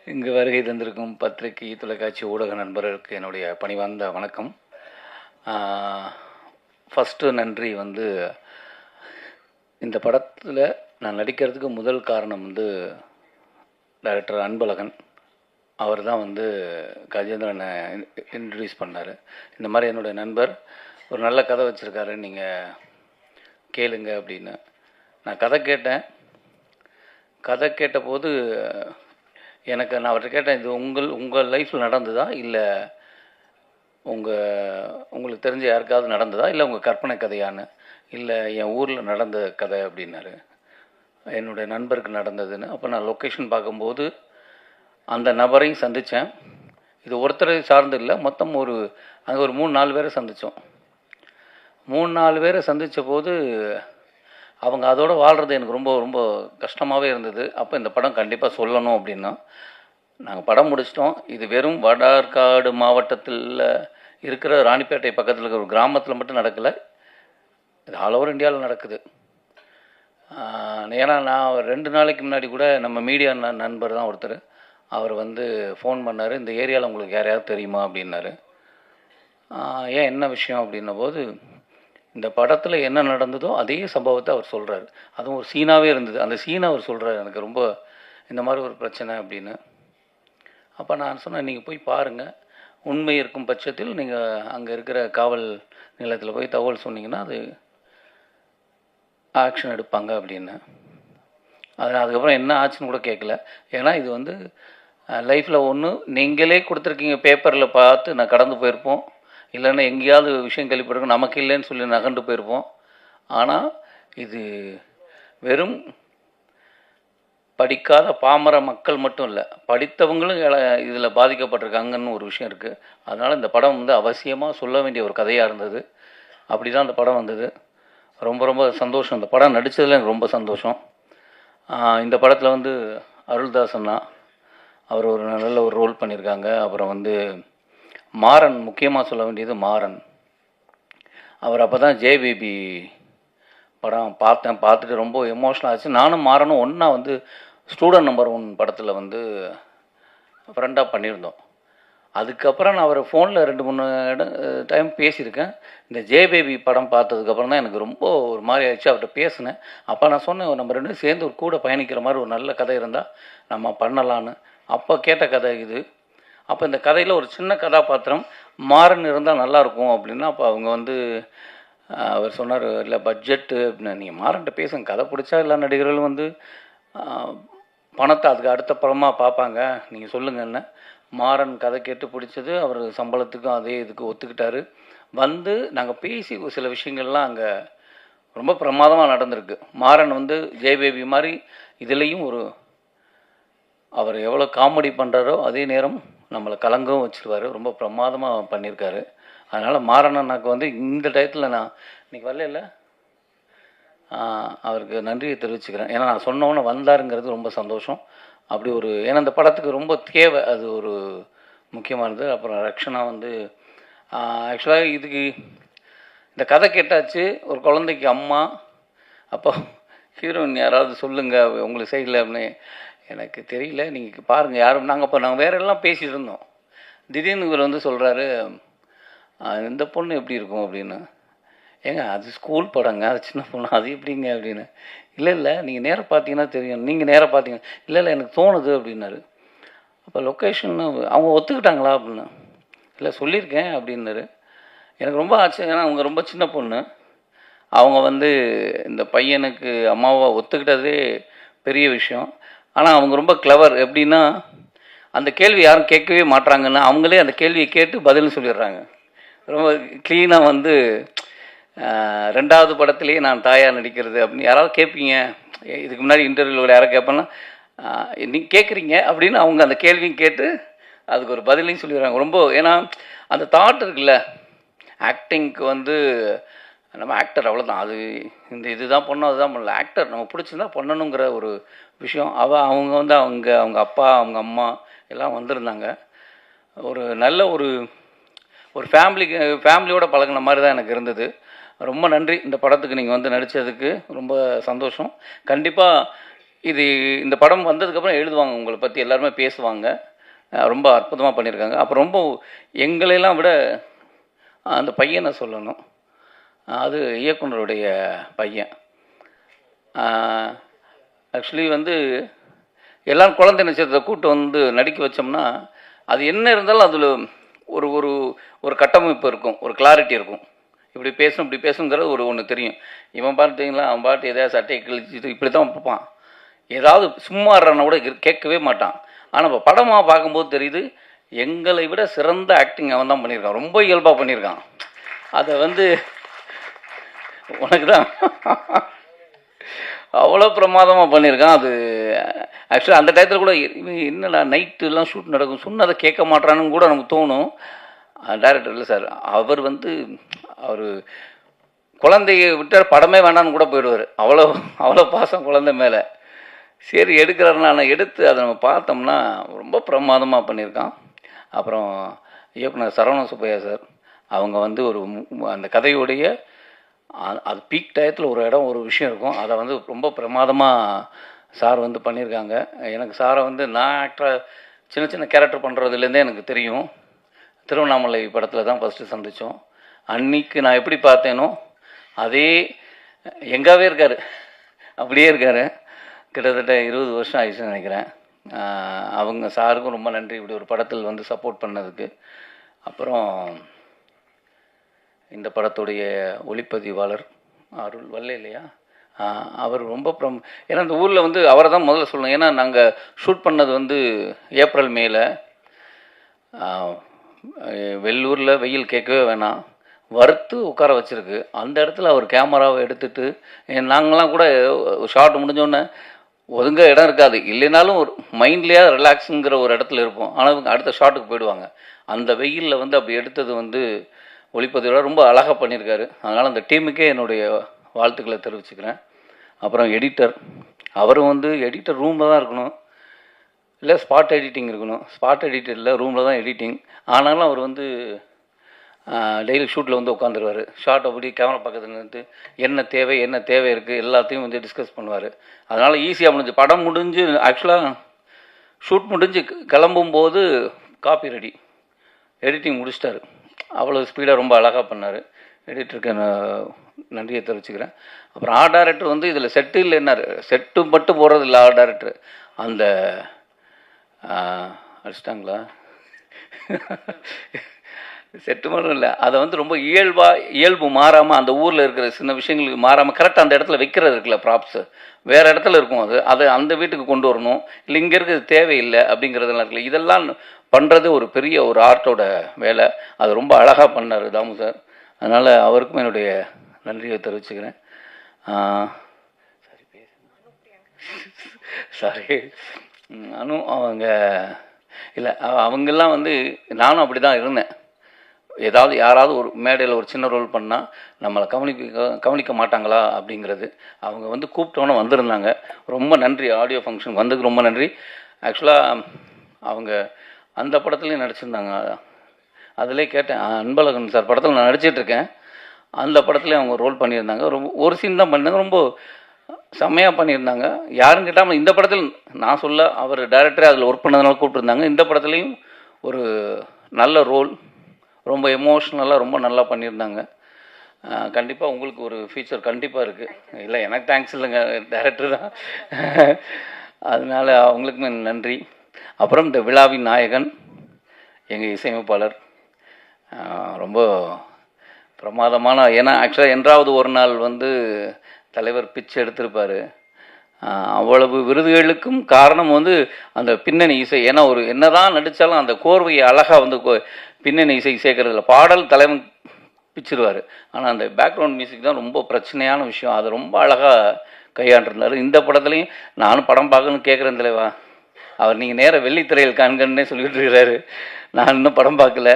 இங்கு வருகை தந்திருக்கும் பத்திரிகை, தொலைக்காட்சி ஊடக நண்பர்களுக்கு என்னுடைய பணிவார்ந்த வணக்கம். ஃபஸ்ட்டு நன்றி வந்து இந்த படத்தில் நான் நடிக்கிறதுக்கு முதல் காரணம் வந்து டைரக்டர் அன்பழகன். அவர் தான் வந்து கஜேந்திரனை இன்ட்ரடியூஸ் பண்ணார். இந்த மாதிரி என்னுடைய நண்பர் ஒரு நல்ல கதை வச்சுருக்காரு, நீங்கள் கேளுங்க அப்படின்னு. நான் கதை கேட்டேன். கதை கேட்டபோது நான் அவர்கிட்ட கேட்டேன், இது உங்கள் லைஃப்பில் நடந்ததா, இல்லை உங்களுக்கு தெரிஞ்ச யாருக்காவது நடந்ததா, இல்லை உங்கள் கற்பனை கதையான்னு. இல்லை, என் ஊரில் நடந்த கதை அப்படின்னாரு. என்னுடைய நண்பருக்கு நடந்ததுன்னு. அப்போ நான் லொக்கேஷன் பார்க்கும்போது அந்த நபரையும் சந்தித்தேன். இது ஒருத்தரை சார்ந்து இல்லை, மொத்தம் அங்கே ஒரு 3-4 பேரை சந்தித்தோம். 3-4 பேரை சந்தித்த போது அவங்க அதோடு வாழ்கிறது எனக்கு ரொம்ப ரொம்ப கஷ்டமாகவே இருந்தது. அப்போ இந்த படம் கண்டிப்பாக சொல்லணும் அப்படின்னா நாங்கள் படம் முடிச்சிட்டோம். இது வெறும் வடார்காடு மாவட்டத்தில் இருக்கிற ராணிப்பேட்டை பக்கத்தில் இருக்கிற ஒரு கிராமத்தில் மட்டும் நடக்கலை, இது ஆல் ஓவர் இந்தியாவில் நடக்குது. ஏன்னா நான் 2 நாளைக்கு முன்னாடி கூட நம்ம மீடியா நண்பர் தான் ஒருத்தர், அவர் வந்து ஃபோன் பண்ணார், இந்த ஏரியாவில் உங்களுக்கு யாரையாவது தெரியுமா அப்படின்னாரு. ஏன், என்ன விஷயம் அப்படின்ன போது, இந்த படத்தில் என்ன நடந்ததோ அதே சம்பவத்தை அவர் சொல்கிறார். அதுவும் ஒரு சீனாகவே இருந்தது. அந்த சீனை அவர் சொல்கிறார், எனக்கு ரொம்ப இந்த மாதிரி ஒரு பிரச்சனை அப்படின்னு. அப்போ நான் சொன்னேன், நீங்கள் போய் பாருங்கள், உண்மை இருக்கும் பட்சத்தில் நீங்கள் அங்கே இருக்கிற காவல் நிலையத்தில் போய் தகவல் சொன்னீங்கன்னா அது ஆக்ஷன் எடுப்பாங்க அப்படின்னு. அதுக்கப்புறம் என்ன ஆச்சுன்னு கூட கேட்கல. ஏன்னா இது வந்து லைஃப்பில் ஒன்று நீங்களே கொடுத்துருக்கீங்க, பேப்பரில் பார்த்து நான் கடந்து போயிருப்போம், இல்லைன்னா எங்கேயாவது விஷயம் கேள்விப்பட்டிருக்கோம், நமக்கு இல்லைன்னு சொல்லி நகண்டு போயிருப்போம். ஆனால் இது வெறும் படிக்காத பாமர மக்கள் மட்டும் இல்லை, படித்தவங்களும் இதில் பாதிக்கப்பட்டிருக்காங்கன்னு ஒரு விஷயம் இருக்குது. அதனால் இந்த படம் வந்து அவசியமாக சொல்ல வேண்டிய ஒரு கதையாக இருந்தது. அப்படி தான் அந்த படம் வந்தது. ரொம்ப ரொம்ப சந்தோஷம். இந்த படம் நடித்ததில் எனக்கு ரொம்ப சந்தோஷம். இந்த படத்தில் வந்து அருள்தாசன்னா அவர் ஒரு நல்ல ஒரு ரோல் பண்ணியிருக்காங்க. அப்புறம் வந்து மாறன், முக்கியமாக சொல்ல வேண்டியது மாறன். அவர் அப்போ தான் ஜேபிபி படம் பார்த்துட்டு ரொம்ப எமோஷனல் ஆச்சு. நானும் மாறனும் ஒன்றா வந்து ஸ்டூடெண்ட் நம்பர் 1 படத்தில் வந்து ஃப்ரெண்டாக பண்ணியிருந்தோம். அதுக்கப்புறம் நான் அவரை ஃபோனில் 2-3 டைம் பேசியிருக்கேன். இந்த ஜேபேபி படம் பார்த்ததுக்கப்புறம் தான் எனக்கு ரொம்ப ஒரு மாதிரி ஆயிடுச்சு. அவர்கிட்ட பேசினேன். அப்போ நான் சொன்னேன், நம்ம 2 சேர்ந்து ஒரு கூட பயணிக்கிற மாதிரி ஒரு நல்ல கதை இருந்தால் நம்ம பண்ணலான்னு. அப்போ கேட்ட கதை இது. அப்போ இந்த கதையில் ஒரு சின்ன கதாபாத்திரம் மாறன் இருந்தால் நல்லாயிருக்கும் அப்படின்னா, அப்போ அவங்க வந்து அவர் சொன்னார், இல்லை பட்ஜெட்டு அப்படின்னா, நீங்கள் மாறன்ட்ட பேசுங்க, கதை பிடிச்சா எல்லா நடிகர்களும் வந்து பணத்தை அதுக்கு அடுத்த படமாக பார்ப்பாங்க, நீங்கள் சொல்லுங்கன்னு. மாறன் கதை கேட்டு பிடிச்சது, அவர் சம்பளத்துக்கும் அதே இதுக்கு ஒத்துக்கிட்டார். வந்து நாங்கள் பேசி ஒரு சில விஷயங்கள்லாம் அங்கே ரொம்ப பிரமாதமாக நடந்திருக்கு. மாறன் வந்து ஜெயபேபி மாதிரி இதுலேயும் அவர் எவ்வளோ காமெடி பண்ணுறாரோ அதே நேரம் நம்மளை கலங்கவும் வச்சுருவார். ரொம்ப பிரமாதமாக பண்ணியிருக்காரு. அதனால் மாறனன்னாக்கு வந்து இந்த டயத்தில் நான் இன்றைக்கி வரல, அவருக்கு நன்றியை தெரிவிச்சுக்கிறேன். ஏன்னா நான் சொன்னோன்னே வந்தாருங்கிறது ரொம்ப சந்தோஷம். அப்படி ஏன்னா அந்த படத்துக்கு ரொம்ப தேவை, அது ஒரு முக்கியமானது. அப்புறம் ரக்ஷனா வந்து ஆக்சுவலாக இதுக்கு இந்த கதை கேட்டாச்சு, ஒரு குழந்தைக்கு அம்மா, அப்போ ஹீரோயின் யாராவது சொல்லுங்கள் உங்களுக்கு சைடில் அப்படின்னு. எனக்கு தெரியல, நீங்கள் பாருங்கள் யாரும். நாங்கள் வேற எல்லாம் பேசிகிட்டு இருந்தோம். திடீர்னு இவர் வந்து சொல்கிறாரு, இந்த பொண்ணு எப்படி இருக்கும் அப்படின்னு. ஏங்க அது ஸ்கூல் படங்க, அது சின்ன பொண்ணு, அது எப்படிங்க அப்படின்னு. இல்லை நீங்கள் நேராக பார்த்தீங்கன்னா தெரியும், நீங்கள் நேராக பார்த்தீங்க. இல்லை எனக்கு தோணுது அப்படின்னாரு. அப்போ லொக்கேஷன் அவங்க ஒத்துக்கிட்டாங்களா அப்படின்னு. இல்லை சொல்லியிருக்கேன் அப்படின்னாரு. எனக்கு ரொம்ப ஆச்சரியம். ஏன்னா அவங்க ரொம்ப சின்ன பொண்ணு. அவங்க வந்து இந்த பையனுக்கு அம்மாவை ஒத்துக்கிட்டதே பெரிய விஷயம். ஆனால் அவங்க ரொம்ப கிளவர். எப்படின்னா, அந்த கேள்வி யாரும் கேட்கவே மாட்டாங்கன்னா அவங்களே அந்த கேள்வியை கேட்டு பதில்னு சொல்லிடுறாங்க. ரொம்ப க்ளீனாக வந்து 2வது படத்துலேயே நான் தாயாக நடிக்கிறது அப்படின்னு யாராவது கேட்பீங்க, இதுக்கு முன்னாடி இன்டர்வியூவில் யாராவது கேட்பேன்னா, நீங்கள் கேட்குறீங்க அப்படின்னு அவங்க அந்த கேள்வியும் கேட்டு அதுக்கு ஒரு பதிலையும் சொல்லிடுறாங்க. ரொம்ப ஏன்னா அந்த தாட் இருக்குல்ல, ஆக்டிங்க்கு வந்து நம்ம ஆக்டர் அவ்வளோதான், அது இந்த இதுதான் பண்ணணும் அதுதான் பண்ணல, ஆக்டர் நம்ம பிடிச்சிருந்தா பண்ணணுங்கிற ஒரு விஷயம். அவங்க வந்து அவங்க அப்பா அவங்க அம்மா எல்லாம் வந்திருந்தாங்க. ஒரு நல்ல ஒரு ஃபேமிலியோட பழகின மாதிரி தான் எனக்கு இருந்தது. ரொம்ப நன்றி. இந்த படத்துக்கு நீங்கள் வந்து நடித்ததுக்கு ரொம்ப சந்தோஷம். கண்டிப்பாக இது இந்த படம் வந்ததுக்கப்புறம் எழுதுவாங்க, உங்களை பற்றி எல்லாருமே பேசுவாங்க. ரொம்ப அற்புதமாக பண்ணியிருக்காங்க. அப்புறம் ரொம்ப எங்களையெல்லாம் விட அந்த பையனை சொல்லணும். அது இயக்குனருடைய பையன். ஆக்சுவலி வந்து எல்லாம் குழந்தை நட்சத்திரத்தை கூட்டு வந்து நடிக்க வச்சோம்னா அது என்ன இருந்தாலும் அதில் ஒரு ஒரு ஒரு கட்டமைப்பு இருக்கும், ஒரு கிளாரிட்டி இருக்கும். இப்படி பேசணும் இப்படி பேசணுங்கிறது ஒன்று தெரியும். இவன் பார்த்தீங்களா, அவன் பாட்டு எதாவது சட்டையை கிழிச்சிட்டு இப்படி தான் பார்ப்பான். ஏதாவது சும்மா இருறனா கூட கேட்கவே மாட்டான். ஆனால் இப்போ படமாக பார்க்கும்போது தெரியுது, எங்களை விட சிறந்த ஆக்டிங் அவன் தான் பண்ணியிருக்கான். ரொம்ப இயல்பாக பண்ணியிருக்கான். அதை வந்து உனக்கு தான் அவ்வளோ பிரமாதமாக பண்ணியிருக்கான். அது ஆக்சுவலாக அந்த டயத்தில் கூட என்னடா நைட்டுலாம் ஷூட் நடக்கும், சொன்னதை கேட்க மாட்டான்னு கூட நமக்கு தோணும். டைரக்டர் இல்லை சார், அவர் வந்து அவர் குழந்தைய விட்டால் படமே வேண்டான்னு கூட போயிடுவார். அவ்வளோ அவ்வளோ பாசம் குழந்தை மேலே. சரி எடுக்கிறாருனா எடுத்து அதை நம்ம பார்த்தோம்னா ரொம்ப பிரமாதமாக பண்ணியிருக்கான். அப்புறம் இயக்குனர் சரவண சுப்பையா சார், அவங்க வந்து ஒரு அந்த கதையுடைய அது பீக் டயத்தில் ஒரு இடம் ஒரு விஷயம் இருக்கும், அதை வந்து ரொம்ப பிரமாதமாக சார் வந்து பண்ணியிருக்காங்க. எனக்கு சாரை வந்து நான் ஆக்டராக சின்ன சின்ன கேரக்டர் பண்ணுறதுலேருந்தே எனக்கு தெரியும். திருவண்ணாமலை படத்தில் தான் ஃபஸ்ட்டு சந்தித்தோம். அன்னைக்கு நான் எப்படி பார்த்தேனோ அதே எங்காவே இருக்கார், அப்படியே இருக்கார். கிட்டத்தட்ட 20 வருஷம் ஆயிடுச்சுன்னு நினைக்கிறேன். அவங்க சாருக்கும் ரொம்ப நன்றி, இப்படி ஒரு படத்தில் வந்து சப்போர்ட் பண்ணதுக்கு. அப்புறம் இந்த படத்துடைய ஒளிப்பதிவாளர் அருள் வல்ல இல்லையா, அவர் ரொம்ப ஏன்னா இந்த ஊரில் வந்து அவரை தான் முதல்ல சொல்லணும். ஏன்னா நாங்கள் ஷூட் பண்ணது வந்து ஏப்ரல் மேல, வெள்ளூரில் வெயில் கேட்கவே வேணாம், வறுத்து உட்கார வச்சுருக்கு. அந்த இடத்துல அவர் கேமராவை எடுத்துகிட்டு நாங்களாம் கூட ஷார்ட் முடிஞ்சோடனே ஒதுங்க இடம் இருக்காது, இல்லைனாலும் ஒரு மைண்ட்லேயே ரிலாக்ஸுங்கிற ஒரு இடத்துல இருப்போம். ஆனால் இவங்க அடுத்த ஷாட்டுக்கு போயிடுவாங்க. அந்த வெயிலில் வந்து அப்படி எடுத்தது வந்து ஒளிப்பதிவோட ரொம்ப அழகாக பண்ணியிருக்காரு. அதனால் அந்த டீமுக்கே என்னுடைய வாழ்த்துக்களை தெரிவிச்சுக்கிறேன். அப்புறம் எடிட்டர், அவரும் வந்து எடிட்டர் ரூமில் தான் இருக்கணும், இல்லை ஸ்பாட் எடிட்டிங் இருக்கணும். ஸ்பாட் எடிட்டர் இல்லை, ரூமில் தான் எடிட்டிங். ஆனாலும் அவர் வந்து டெய்லி ஷூட்டில் வந்து உட்காந்துருவார். ஷார்ட் அப்படி கேமரா பக்கத்தில் நின்று என்ன தேவை இருக்குது எல்லாத்தையும் வந்து டிஸ்கஸ் பண்ணுவார். அதனால் ஈஸியாக முடிஞ்சு படம் முடிஞ்சு ஆக்சுவலாக ஷூட் முடிஞ்சு கிளம்பும்போது காப்பி ரெடி, எடிட்டிங் முடிச்சிட்டாரு. அவ்வளோ ஸ்பீடாக ரொம்ப அழகாக பண்ணார். எடிட்டருக்கு நான் நன்றியை தெரிவிச்சுக்கிறேன். அப்புறம் ஆர்ட் டைரக்டர் வந்து இதில் செட்டு இல்லைன்னாரு, செட்டு மட்டும் போகிறது இல்லை ஆர்ட் டைரக்டர். அந்த அடிச்சிட்டாங்களா செட்டு மட்டும் இல்லை, அதை வந்து ரொம்ப இயல்பு மாறாமல் அந்த ஊரில் இருக்கிற சின்ன விஷயங்களுக்கு மாறாமல் கரெக்டாக அந்த இடத்துல வைக்கிறது இருக்குல்ல, ப்ராப்ஸு வேறு இடத்துல இருக்கும், அதை அந்த வீட்டுக்கு கொண்டு வரணும், இல்லை இங்கே இருக்கிறது தேவையில்லை அப்படிங்கிறதெல்லாம் இருக்குல்ல, இதெல்லாம் பண்ணுறது ஒரு பெரிய ஒரு ஆர்ட்டோட வேலை. அது ரொம்ப அழகாக பண்ணார் தாமு சார். அதனால் அவருக்கும் என்னுடைய நன்றியை தெரிவிச்சுக்கிறேன். சாரி நானும் அவங்க இல்லை, அவங்கெல்லாம் வந்து நானும் அப்படி தான் இருந்தேன். ஏதாவது யாராவது ஒரு மேடையில் ஒரு சின்ன ரோல் பண்ணால் நம்மளை கவனிக்க மாட்டாங்களா அப்படிங்கிறது. அவங்க வந்து கூப்பிட்டோன்னே வந்திருந்தாங்க. ரொம்ப நன்றி, ஆடியோ ஃபங்க்ஷனுக்கு வந்ததுக்கு ரொம்ப நன்றி. ஆக்சுவலாக அவங்க அந்த படத்துலேயும் நடிச்சிருந்தாங்க. அதிலே கேட்டேன், அன்பழகன் சார் படத்தில் நான் நடிச்சிட்ருக்கேன், அந்த படத்துலேயும் அவங்க ரோல் பண்ணியிருந்தாங்க. ரொம்ப ஒரு சீன் தான் பண்ணியிருந்தாங்க, ரொம்ப செம்மையாக பண்ணியிருந்தாங்க. யாரும் கேட்டாமல் இந்த படத்தில் நான் சொல்ல, அவர் டைரக்டரே அதில் ஒர்க் பண்ணதுனால கூப்பிட்டுருந்தாங்க. இந்த படத்துலேயும் ஒரு நல்ல ரோல், ரொம்ப எமோஷ்னலாக ரொம்ப நல்லா பண்ணியிருந்தாங்க. கண்டிப்பாக உங்களுக்கு ஒரு ஃபியூச்சர் கண்டிப்பாக இருக்குது. இல்லை எனக்கு தேங்க்ஸ் இல்லைங்க, டைரக்டர் தான். அதனால் அவங்களுக்குமே நன்றி. அப்புறம் இந்த விழாவின் நாயகன் எங்கள் இசையமைப்பாளர், ரொம்ப பிரமாதமான, ஏன்னா ஆக்சுவலாக என்றாவது ஒரு நாள் வந்து தலைவர் பிச்சு எடுத்திருப்பார். அவ்வளவு விருதுகளுக்கும் காரணம் வந்து அந்த பின்னணி இசை. ஏன்னா ஒரு என்னதான் நடித்தாலும் அந்த கோர்வையை அழகாக வந்து பின்னணி இசை சேர்க்கறதில்ல, பாடல் தலைவன் பிச்சிருவார். ஆனால் அந்த பேக்ரவுண்ட் மியூசிக் தான் ரொம்ப பிரச்சனையான விஷயம். அதை ரொம்ப அழகாக கையாண்டிருந்தார். இந்த படத்துலையும் நானும் படம் பார்க்கணும்னு கேட்குறேன் தலைவா, அவர் நீங்கள் நேராக வெள்ளித்திரையில் காண்கன்னே சொல்லிகிட்டு இருக்கிறாரு. நான் இன்னும் படம் பார்க்கல.